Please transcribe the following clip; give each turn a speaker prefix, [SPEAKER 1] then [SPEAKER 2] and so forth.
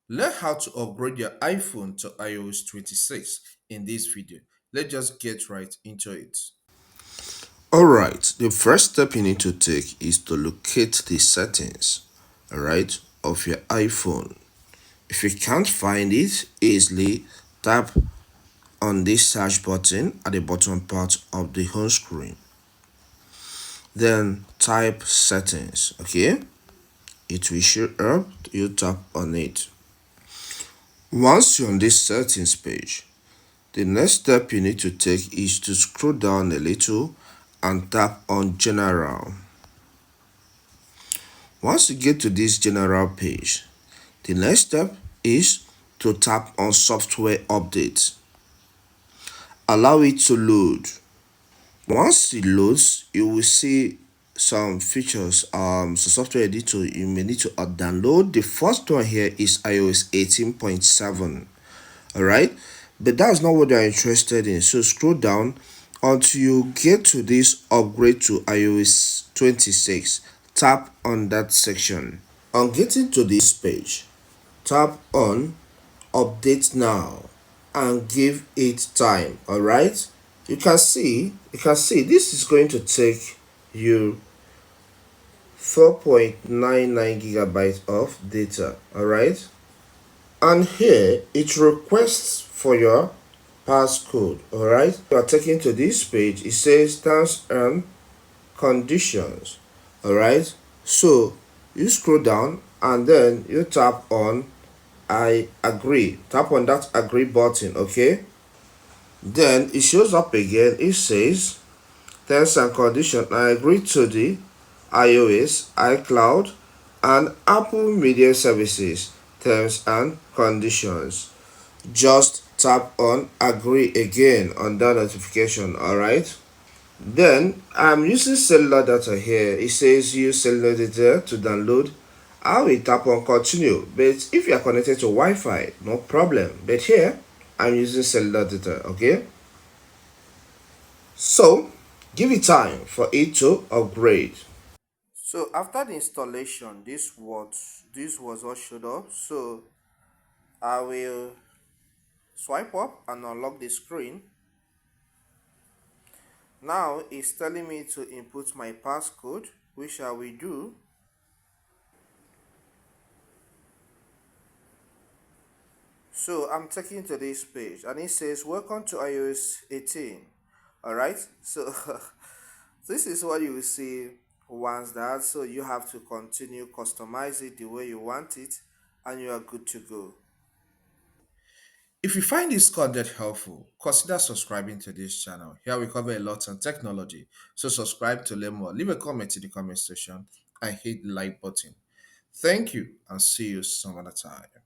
[SPEAKER 1] Learn how to upgrade your iPhone to iOS 26 in this video. Let's just get right into it. Alright, the first step you need to take is to locate the settings, alright, of your iPhone. If you can't find it easily, tap on this search button at the bottom part of the home screen. Then type settings, okay? It will show up, you tap on it. Once you're on this settings page, the next step you need to take is to scroll down a little and tap on General. Once you get to this General page, the next step is to tap on Software Update. Allow it to load. Once it loads, you will see some features, some software editor you may need to download. The first one here is iOS 18.7. All right, but that's not what you're interested in, so scroll down until you get to this upgrade to iOS 26. Tap on that section. On getting to this page, tap on update now and give it time. All right, you can see this is going to take you 4.99 gigabytes of data. All right, and here it requests for your passcode. All right, you are taken to this page. It says terms and conditions. All right, so you scroll down and then you tap on I agree. Tap on that agree button. Okay, then it shows up again. It says terms and conditions. I agree to the iOS, iCloud, and Apple Media Services terms and conditions. Just tap on agree again on that notification. All right, then I'm using cellular data here. It says use cellular data to download. I will tap on continue, but if you are connected to Wi-Fi, no problem, but here I'm using cellular data. Okay, so give it time for it to upgrade. So after the installation, this was what showed up. So I will swipe up and unlock the screen. Now it's telling me to input my passcode, which I will do. So I'm taken to this page and it says welcome to iOS 18. Alright, so this is what you will see once that. So you have to continue customize it the way you want it and you are good to go. If you find this content helpful, consider subscribing to this channel. Here we cover a lot on technology. So subscribe to learn more. Leave a comment in the comment section and hit the like button. Thank you and see you some other time.